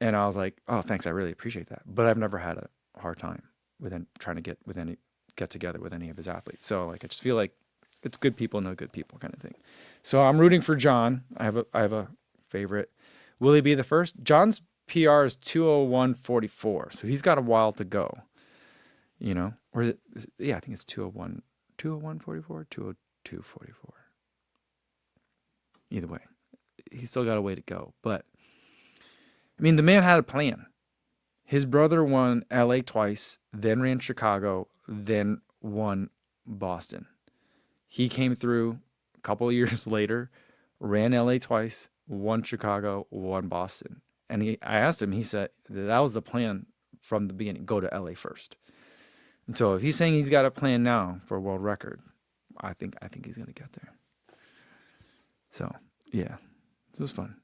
A: And I was like, oh, thanks, I really appreciate that. But I've never had a hard time trying to get together with any of his athletes. So like I just feel like it's good people know good people kind of thing. So I'm rooting for John. I have a favorite. Will he be the first? John's PR is 2:01:44, so he's got a while to go. You know, or yeah, I think it's 2:01:44, 2:02:44. Either way, he's still got a way to go. But I mean, the man had a plan. His brother won LA twice, then ran Chicago, then won Boston. He came through a couple of years later, ran LA twice, won Chicago, won Boston. And I asked him, he said that was the plan from the beginning, go to LA first. And so if he's saying he's got a plan now for a world record, I think he's going to get there. So, yeah, this was fun.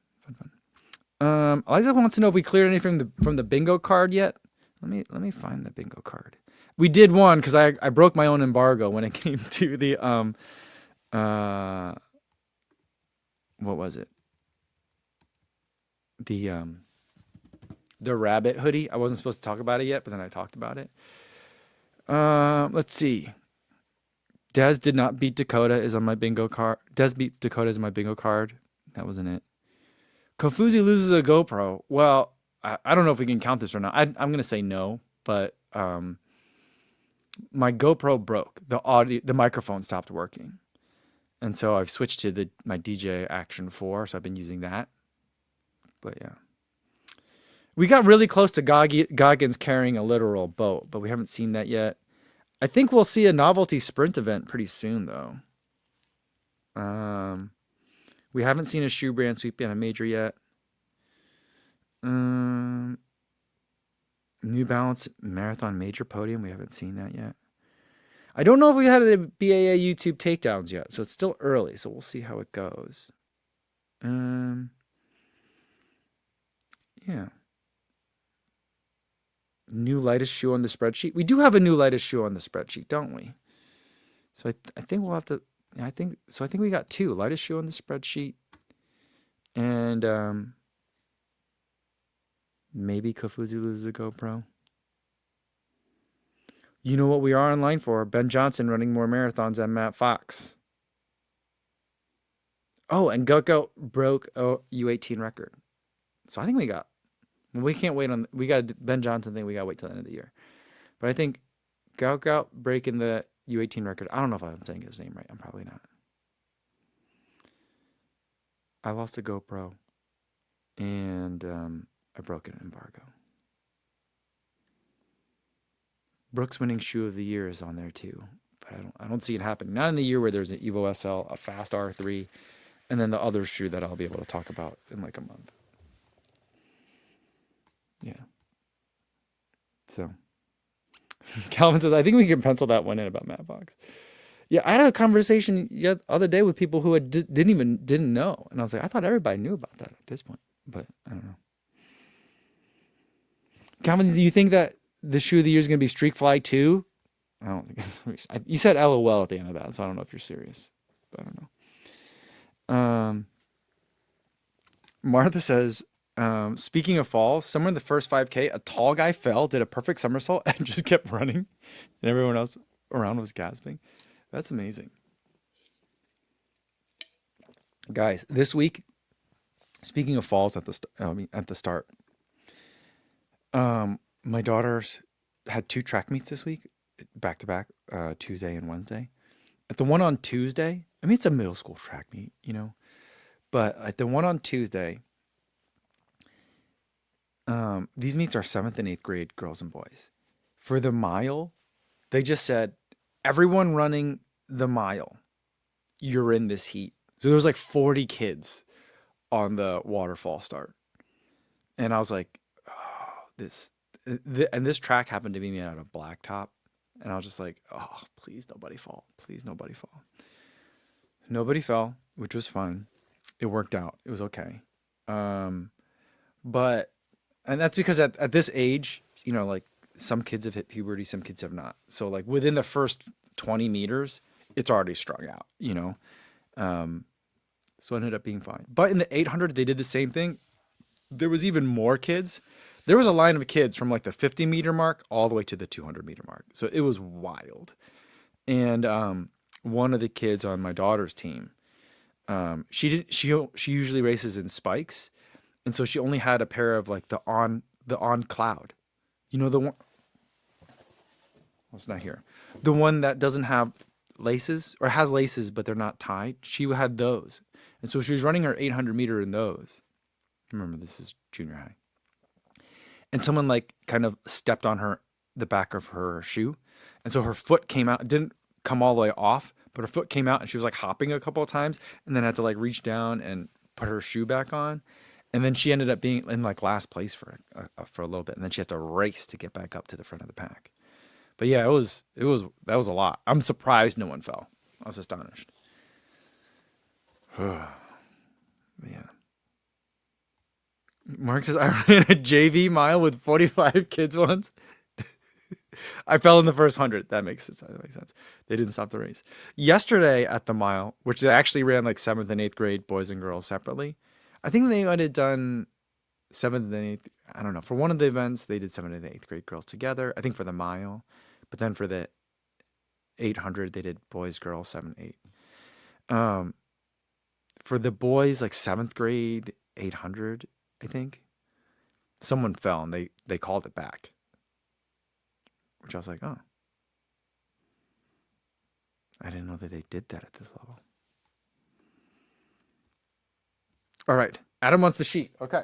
A: Eliza wants to know if we cleared anything from the bingo card yet. Let me find the bingo card. We did one because I broke my own embargo when it came to the what was it? The rabbit hoodie. I wasn't supposed to talk about it yet, but then I talked about it. Let's see. Des did not beat Dakota is on my bingo card. Des beat Dakota is on my bingo card. That wasn't it. Kofuzi loses a GoPro. Well, I don't know if we can count this or not. I'm going to say no, but my GoPro broke. The microphone stopped working. And so I've switched to my DJI Action 4, so I've been using that. But yeah. We got really close to Goggins carrying a literal boat, but we haven't seen that yet. I think we'll see a novelty sprint event pretty soon, though. We haven't seen a shoe brand sweep in a major yet. New Balance Marathon Major podium. We haven't seen that yet. I don't know if we had a BAA YouTube takedowns yet, so it's still early. So we'll see how it goes. Yeah. New lightest shoe on the spreadsheet. We do have a new lightest shoe on the spreadsheet, don't we? So I think we'll have to. I think we got two lightest shoe on the spreadsheet, and maybe Kofuzi loses a GoPro. You know what we are online for? Ben Johnson running more marathons than Matt Fox. Oh, and Goat broke a U18 record. So I think we got. We can't wait on. We got a Ben Johnson thing. We got to wait till the end of the year. But I think Gout breaking the U18 record. I don't know if I'm saying his name right. I'm probably not. I lost a GoPro, and I broke an embargo. Brooks winning shoe of the year is on there too, but I don't see it happening. Not in the year where there's an Evo SL, a Fast R3, and then the other shoe that I'll be able to talk about in like a month. Yeah. So Calvin says, I think we can pencil that one in about Matt Fox. Yeah, I had a conversation the other day with people who didn't know, and I was like, I thought everybody knew about that at this point, but I don't know. Calvin, do you think that the shoe of the year is going to be Streak Fly 2? I don't think it's. You said LOL at the end of that, so I don't know if you're serious, but I don't know. Martha says, speaking of falls, somewhere in the first 5K, a tall guy fell, did a perfect somersault, and just kept running, and everyone else around was gasping. That's amazing. Guys, this week, speaking of falls at the start, my daughters had 2 track meets this week, back to back, Tuesday and Wednesday. At the one on Tuesday, I mean, it's a middle school track meet, you know, but at the one on Tuesday, these meets are 7th and 8th grade girls and boys. For the mile, they just said, everyone running the mile you're in this heat. So there was like 40 kids on the waterfall start. And I was like, oh, and this track happened to be on a blacktop. And I was just like, oh, please nobody fall. Please nobody fall. Nobody fell, which was fine. It worked out. It was okay. Um, but, and that's because at this age, like some kids have hit puberty, some kids have not. So like within the first 20 meters, it's already strung out. So it ended up being fine. But in the 800, they did the same thing. There was even more kids. There was a line of kids from like the 50-meter mark all the way to the 200-meter mark. So it was wild. And one of the kids on my daughter's team, she usually races in spikes, and so she only had a pair of like the on cloud. The one. Well, it's not here. The one that doesn't have laces or has laces but they're not tied. She had those, and so she was running her 800-meter in those. Remember, this is junior high. And someone like kind of stepped on the back of her shoe. And so her foot came out, it didn't come all the way off, but her foot came out and she was like hopping a couple of times and then had to like reach down and put her shoe back on. And then she ended up being in like last place for a little bit. And then she had to race to get back up to the front of the pack. But yeah, that was a lot. I'm surprised no one fell. I was astonished. Yeah. Mark says, I ran a JV mile with 45 kids once. I fell in the first 100. That makes sense. They didn't stop the race. Yesterday at the mile, which they actually ran like 7th and 8th grade boys and girls separately. I think they might have done 7th and 8th. I don't know. For one of the events, they did 7th and 8th grade girls together. I think for the mile. But then for the 800, they did boys, girls, 7, 8. For the boys, like 7th grade, 800, I think, someone fell and they called it back. Which I was like, oh. I didn't know that they did that at this level. All right. Adam wants the sheet. Okay.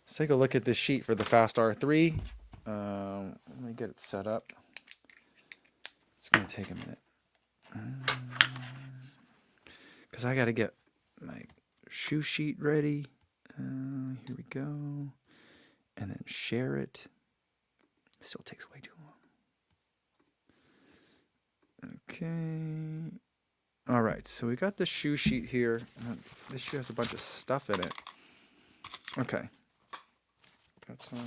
A: Let's take a look at this sheet for the Fast R3. Let me get it set up. It's going to take a minute. Because I got to get my shoe sheet ready. Here we go. And then share it. Still takes way too long. Okay. All right. So we got the shoe sheet here. This shoe has a bunch of stuff in it. Okay. Got some.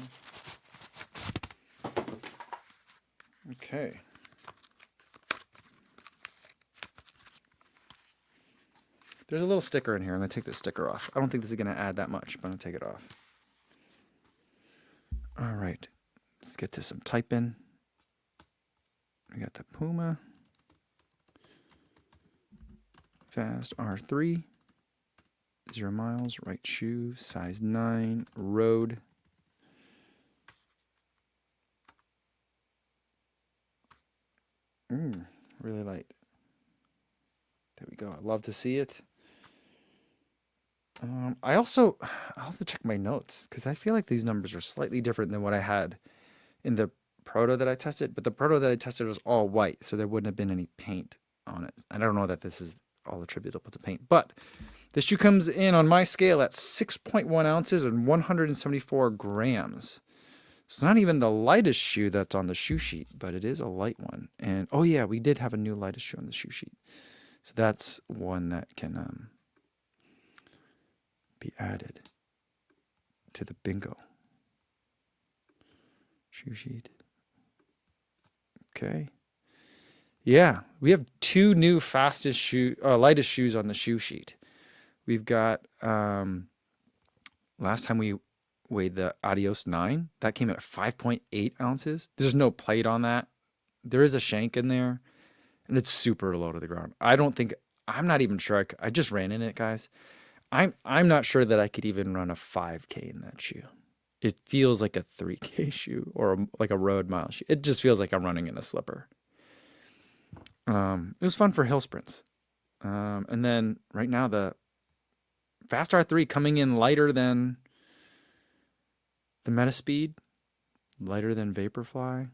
A: Okay. There's a little sticker in here. I'm going to take this sticker off. I don't think this is going to add that much, but I'm going to take it off. All right. Let's get to some typing. We got the Puma Fast R3. 0 miles. Right shoe. Size 9. Road. Really light. There we go. I love to see it. I'll have to check my notes because I feel like these numbers are slightly different than what I had in the proto that I tested. But the proto that I tested was all white, so there wouldn't have been any paint on it. I don't know that this is all attributable to paint, but this shoe comes in on my scale at 6.1 ounces and 174 grams. It's not even the lightest shoe that's on the shoe sheet, but it is a light one. And oh yeah, we did have a new lightest shoe on the shoe sheet. So that's one that can be added to the bingo. Shoe sheet. Okay. Yeah, we have 2 new lightest shoes on the shoe sheet. We've got last time we weighed the Adios 9. That came at 5.8 ounces. There's no plate on that. There is a shank in there, and it's super low to the ground. I'm not even sure. I just ran in it, guys. I'm not sure that I could even run a 5K in that shoe. It feels like a 3K shoe or like a road mile shoe. It just feels like I'm running in a slipper. It was fun for hill sprints. And then right now the Fast R3 coming in lighter than the Metaspeed, lighter than Vaporfly.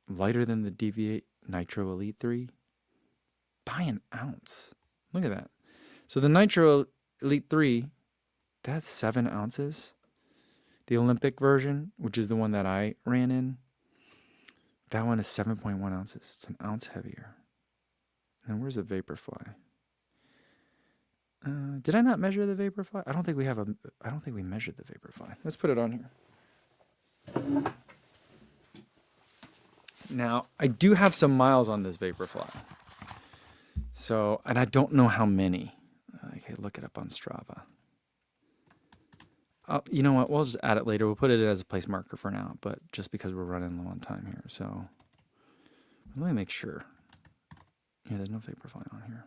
A: lighter than the Deviate Nitro Elite 3 by an ounce. Look at that. So the Nitro Elite 3, that's 7 ounces. The Olympic version, which is the one that I ran in, that one is 7.1 ounces. It's an ounce heavier. And where's the Vaporfly? Did I not measure the Vaporfly? I don't think we measured the Vaporfly. Let's put it on here. Now, I do have some miles on this Vaporfly. So, and I don't know how many. Okay, look it up on Strava. You know what? We'll just add it later. We'll put it as a place marker for now, but just because we're running low on time here. So, let me make sure. Yeah, there's no Vaporfly on here.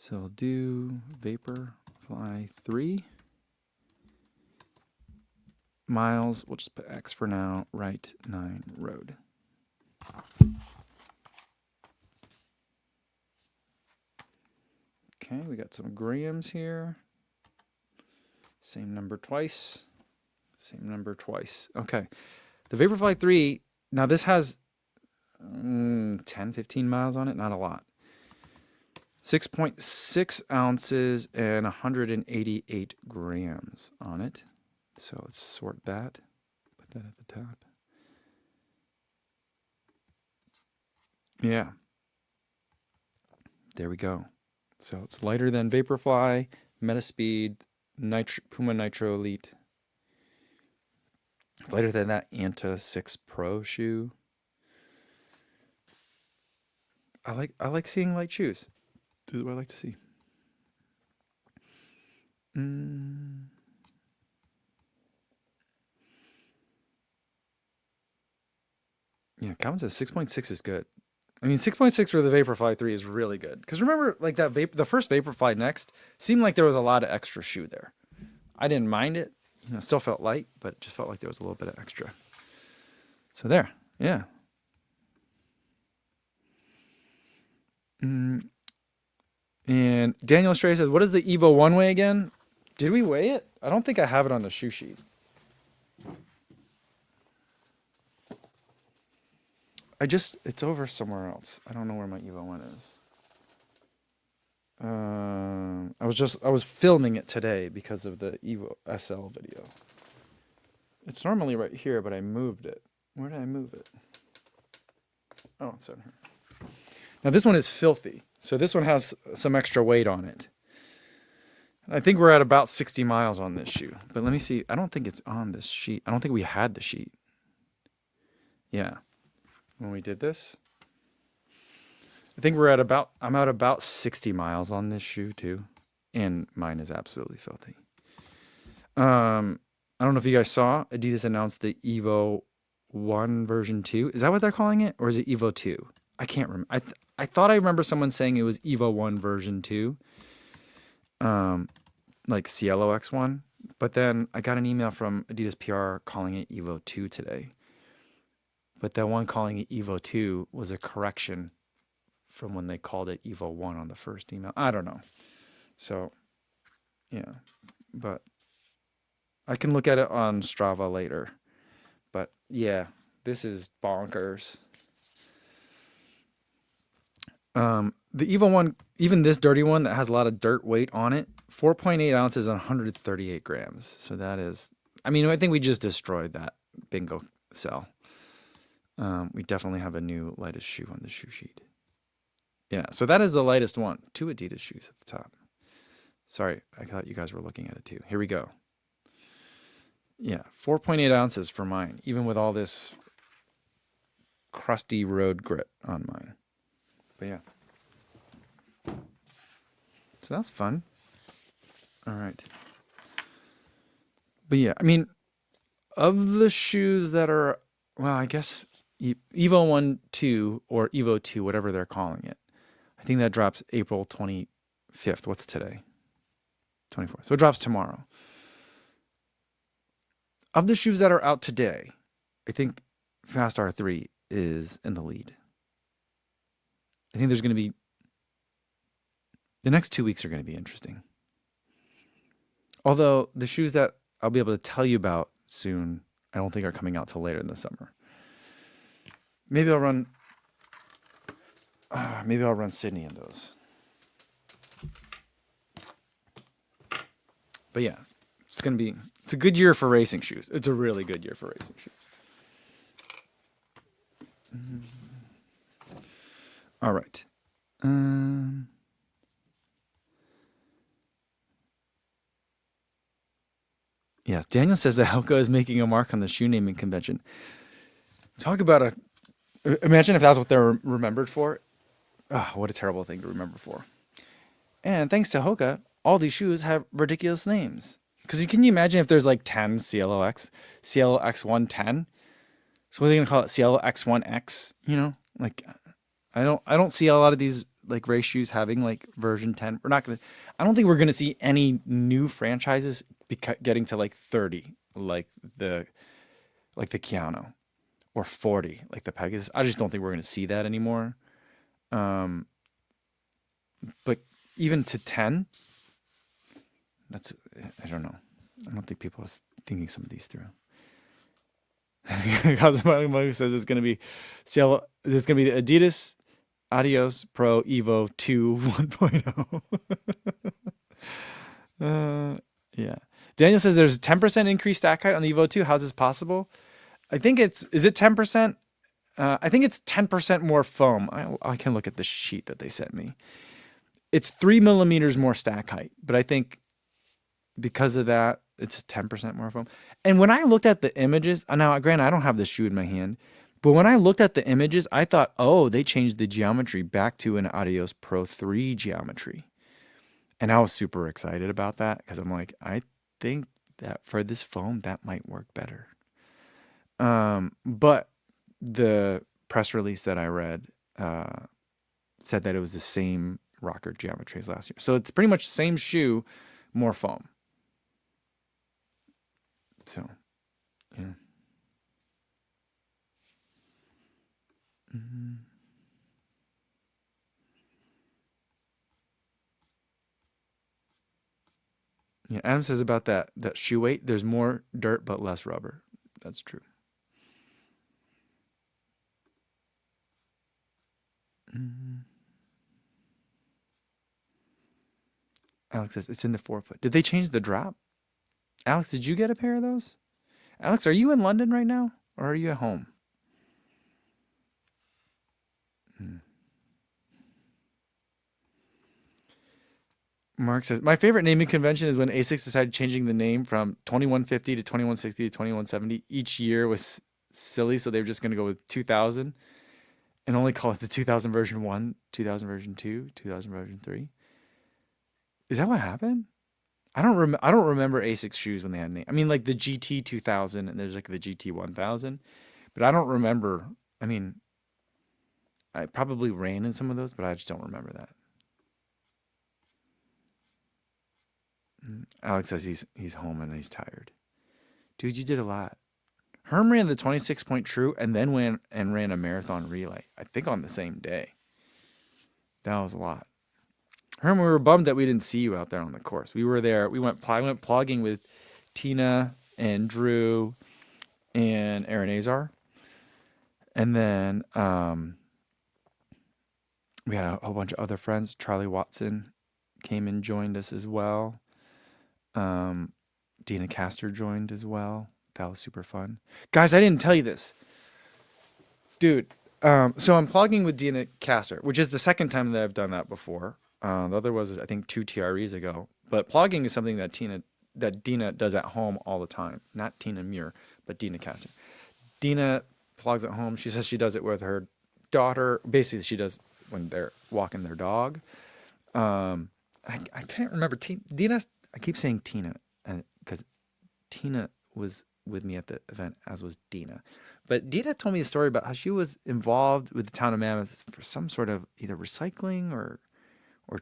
A: So we'll do Vaporfly 3 miles. We'll just put X for now. Right 9 road. Okay, we got some grams here. Same number twice. Same number twice. Okay. The Vaporfly 3, now this has 10, 15 miles on it. Not a lot. 6.6 ounces and 188 grams on it. So let's sort that. Put that at the top. Yeah. There we go. So it's lighter than Vaporfly, Metaspeed, Puma Nitro Elite. Lighter than that Anta 6 Pro shoe. I like seeing light shoes. This is what I like to see. Yeah, Calvin says 6.6 is good. I mean, 6.6 for the Vaporfly 3 is really good. Because remember, like the first Vaporfly Next seemed like there was a lot of extra shoe there. I didn't mind it. You know, still felt light, but it just felt like there was a little bit of extra. So there, yeah. And Daniel Stray says, what is the Evo 1 weigh again? Did we weigh it? I don't think I have it on the shoe sheet. It's over somewhere else. I don't know where my Evo 1 is. I was filming it today because of the Evo SL video. It's normally right here, but I moved it. Where did I move it? Oh, it's in here. Now this one is filthy. So this one has some extra weight on it. I think we're at about 60 miles on this shoe. But let me see. I don't think it's on this sheet. I don't think we had the sheet. Yeah. When we did this. I think I'm at about 60 miles on this shoe too. And mine is absolutely filthy. I don't know if you guys saw, Adidas announced the Evo 1 version 2. Is that what they're calling it? Or is it Evo 2? I can't remember. I thought I remember someone saying it was Evo 1 version 2. Like Cielo X1. But then I got an email from Adidas PR calling it Evo 2 today. But that one calling it Evo 2 was a correction from when they called it Evo 1 on the first email. I don't know. So, yeah. But I can look at it on Strava later. But, yeah, this is bonkers. The Evo 1, even this dirty one that has a lot of dirt weight on it, 4.8 ounces and 138 grams. So that is, I mean, I think we just destroyed that bingo cell. We definitely have a new lightest shoe on the shoe sheet. Yeah, so that is the lightest one. 2 Adidas shoes at the top. Sorry, I thought you guys were looking at it too. Here we go. Yeah, 4.8 ounces for mine, even with all this crusty road grit on mine. But yeah. So that's fun. All right. But yeah, I mean, of the shoes that are, well, I guess Evo 1, 2, or Evo 2, whatever they're calling it. I think that drops April 25th. What's today? 24th. So it drops tomorrow. Of the shoes that are out today, I think Fast R3 is in the lead. I think there's going to be, the next 2 weeks are going to be interesting. Although the shoes that I'll be able to tell you about soon, I don't think are coming out till later in the summer. Maybe I'll run. Maybe I'll run Sydney in those. But yeah, it's a good year for racing shoes. It's a really good year for racing shoes. All right. Um, yeah, Daniel says that Helco is making a mark on the shoe naming convention. Talk about a. Imagine if that's what they're remembered for. Ah, what a terrible thing to remember for. And thanks to Hoka, all these shoes have ridiculous names. Because can you imagine if there's like 10 CLOX, CLOX 110? So what are they gonna call it? CLOX 1X? You know, like I don't see a lot of these like race shoes having like version 10. We're not gonna. I don't think we're gonna see any new franchises getting to like 30, like the Keanu, or 40, like the Pegasus. I just don't think we're gonna see that anymore. Um, but even to 10, that's I don't know. I don't think people are thinking some of these through. Cosmo says it's gonna be CL. There's gonna be the Adidas Adios Pro Evo 2 1.0. Yeah. Daniel says there's a 10% increased stack height on the Evo 2. How's this possible? I think is it 10%? I think it's 10% more foam. I can look at the sheet that they sent me. It's 3 millimeters more stack height, but I think because of that, it's 10% more foam. And when I looked at the images, now granted, I don't have the shoe in my hand, but when I looked at the images, I thought, oh, they changed the geometry back to an Adios Pro 3 geometry. And I was super excited about that because I'm like, I think that for this foam, that might work better. But the press release that I read said that it was the same rocker geometry as last year. So it's pretty much the same shoe, more foam. So, yeah. Mm-hmm. Yeah, Adam says about that shoe weight, there's more dirt but less rubber. That's true. Mm-hmm. Alex says it's in the 4-foot. Did they change the drop? Alex, did you get a pair of those? Alex, are you in London right now or are you at home? Mark says, my favorite naming convention is when ASICS decided changing the name from 2150 to 2160 to 2170. Each year was silly, so they were just going to go with 2000 and only call it the 2000 version 1, 2000 version 2, 2000 version 3. Is that what happened? I don't remember ASICS shoes when they had a name. I mean, like the GT 2000 and there's like the GT 1000, but I don't remember. I mean, I probably ran in some of those, but I just don't remember that. Alex says he's home and he's tired. Dude, you did a lot. Herm ran the 26-point true and then went and ran a marathon relay. I think on the same day. That was a lot. Herm, we were bummed that we didn't see you out there on the course. We were there. I went plogging with Tina and Drew and Aaron Azar. And then we had a whole bunch of other friends. Charlie Watson came and joined us as well. Dina Castor joined as well. That was super fun. Guys, I didn't tell you this. Dude, so I'm plugging with Dina Castor, which is the second time that I've done that before. The other was, I think, 2 TREs ago. But plugging is something that Dina does at home all the time. Not Tina Muir, but Dina Castor. Dina plugs at home. She says she does it with her daughter. Basically, she does when they're walking their dog. I can't remember. Dina, I keep saying Tina because Tina was with me at the event, as was Dina. But Dina told me a story about how she was involved with the town of Mammoth for some sort of either recycling or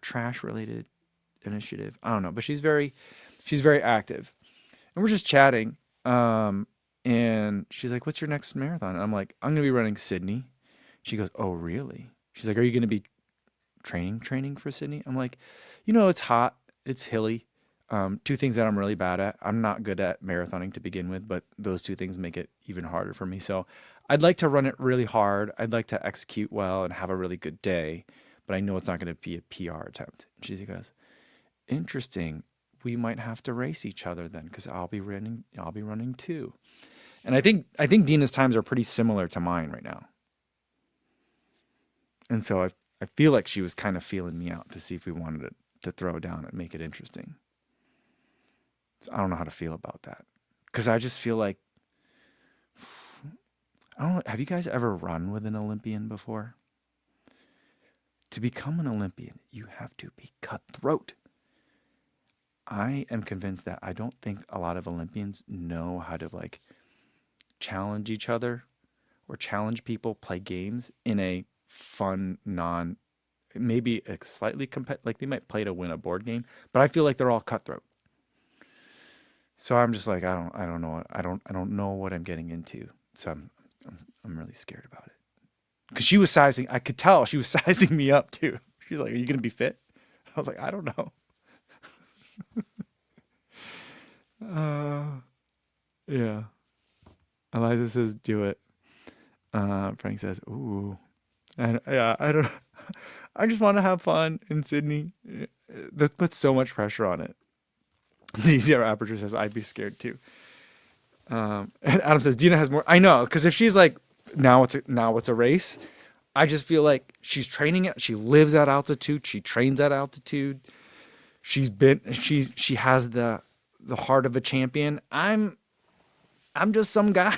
A: trash related initiative. I don't know, but she's very active. And we're just chatting. And she's like, "What's your next marathon?" And I'm like, "I'm gonna be running Sydney." She goes, "Oh, really?" She's like, "Are you gonna be training for Sydney?" I'm like, "It's hot, it's hilly. Two things that I'm really bad at. I'm not good at marathoning to begin with, but those two things make it even harder for me. So I'd like to run it really hard. I'd like to execute well and have a really good day, but I know it's not going to be a PR attempt. And she goes, interesting. We might have to race each other then, because I'll be running too. And I think Dina's times are pretty similar to mine right now. And so I feel like she was kind of feeling me out to see if we wanted to throw down and make it interesting. So I don't know how to feel about that. Because I just feel like, I don't know, have you guys ever run with an Olympian before? To become an Olympian, you have to be cutthroat. I am convinced that I don't think a lot of Olympians know how to like challenge each other or challenge people, play games in a fun, maybe a slightly like they might play to win a board game, but I feel like they're all cutthroat. So I'm just like, I don't know. I don't know what I'm getting into. So I'm really scared about it. Cause I could tell she was sizing me up too. She's like, are you going to be fit? I was like, I don't know. Yeah. Eliza says, do it. Frank says, ooh. And yeah, I don't, I just want to have fun in Sydney. That puts so much pressure on it. DCR Aperture says, I'd be scared too. And Adam says, Dina has more. I know, because if she's like, now it's a race, I just feel like she's training it. She lives at altitude. She trains at altitude. She has the heart of a champion. I'm just some guy.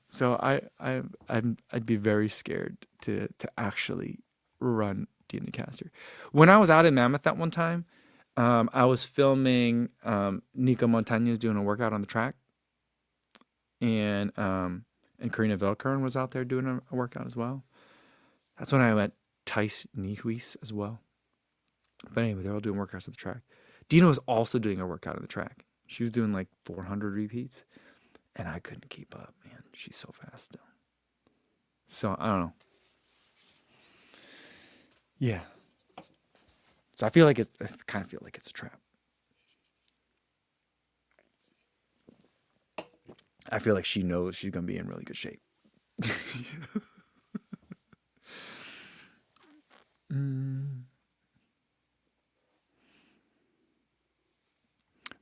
A: So I'd be very scared to actually run Dina Caster. When I was out in Mammoth that one time, I was filming Nico Montañez doing a workout on the track, and Karina Velkern was out there doing a workout as well. That's when I met Thijs Niehuis as well. But anyway, they're all doing workouts at the track. Dina was also doing a workout on the track. She was doing like 400 repeats, and I couldn't keep up, man. She's so fast still. So I don't know. Yeah. So I kind of feel like it's a trap. I feel like she knows she's going to be in really good shape.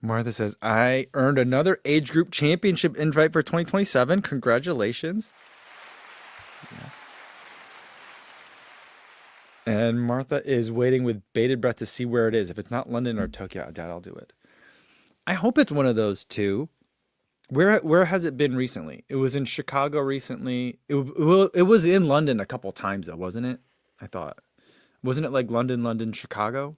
A: Martha says, I earned another age group championship invite for 2027. Congratulations. Yes. And Martha is waiting with bated breath to see where it is. If it's not London or Tokyo, Dad, I'll do it. I hope it's one of those two. Where has it been recently? It was in Chicago recently. It was in London a couple times though, wasn't it? I thought. Wasn't it like London, Chicago?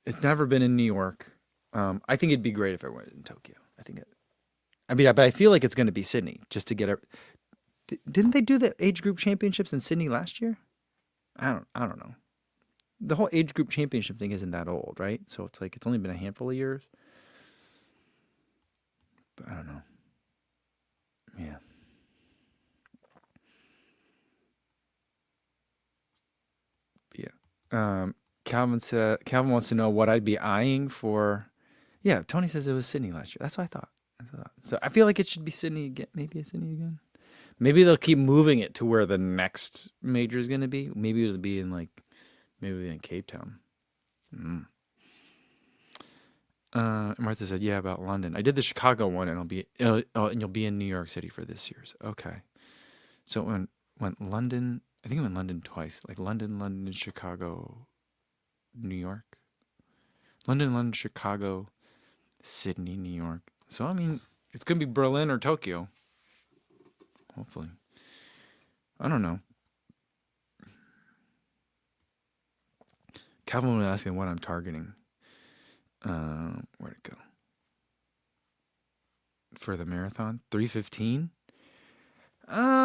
A: It's never been in New York. I think it'd be great if it went in Tokyo. But I feel like it's going to be Sydney just to get it. Didn't they do the age group championships in Sydney last year? I don't know. The whole age group championship thing isn't that old, right? So it's like it's only been a handful of years. But I don't know. Yeah. Yeah. Calvin wants to know what I'd be eyeing for. Yeah, Tony says it was Sydney last year. That's what I thought. So I feel like it should be Sydney again. Maybe it's Sydney again. Maybe they'll keep moving it to where the next major is going to be. Maybe it'll be in Cape Town. Martha said, "Yeah, about London. I did the Chicago one, and and you'll be in New York City for this year's. Okay. So went London. I think I went London twice. Like London, Chicago, New York. London, Chicago, Sydney, New York. So I mean, it's gonna be Berlin or Tokyo. Hopefully. I don't know. Calvin was asking what I'm targeting. Where'd it go? For the marathon? 3:15?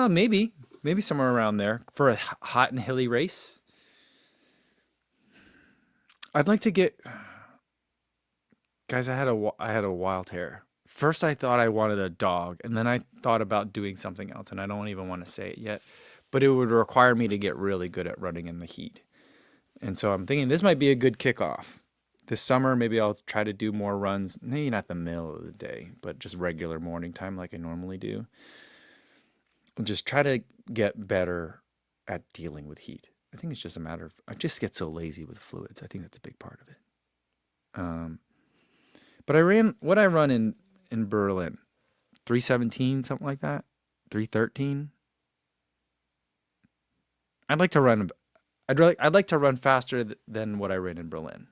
A: Maybe somewhere around there for a hot and hilly race. I'd like to get, guys. I had a wild hair. First, I thought I wanted a dog, and then I thought about doing something else, and I don't even want to say it yet. But it would require me to get really good at running in the heat. And so I'm thinking this might be a good kickoff. This summer, maybe I'll try to do more runs, maybe not the middle of the day, but just regular morning time like I normally do. And just try to get better at dealing with heat. I think it's just a matter of, I just get so lazy with fluids. I think that's a big part of it. But what I run in Berlin, 317, something like that, 313. I'd like to run faster than what I ran in Berlin,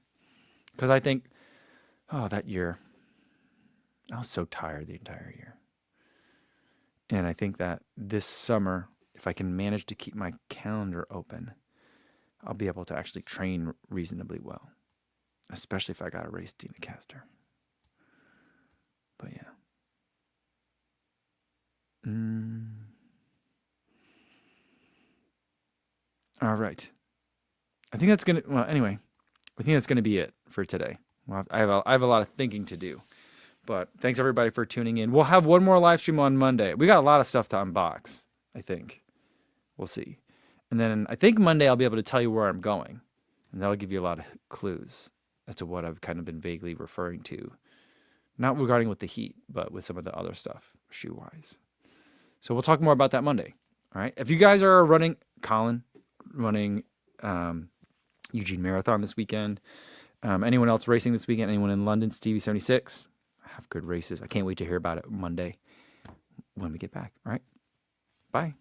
A: because I think, that year I was so tired the entire year, and I think that this summer, if I can manage to keep my calendar open, I'll be able to actually train reasonably well, especially if I got a race Caster. But yeah. All right. I think that's gonna. Well, anyway, I think that's gonna be it for today. Well, I have a lot of thinking to do, but thanks everybody for tuning in. We'll have one more live stream on Monday. We got a lot of stuff to unbox. I think we'll see, and then I think Monday I'll be able to tell you where I'm going, and that'll give you a lot of clues as to what I've kind of been vaguely referring to, not regarding with the heat, but with some of the other stuff shoe wise. So we'll talk more about that Monday. All right. If you guys are running, Colin, running Eugene Marathon this weekend, anyone else racing this weekend, anyone in London, Stevie 76, have good races. I can't wait to hear about it Monday when we get back. All right. Bye.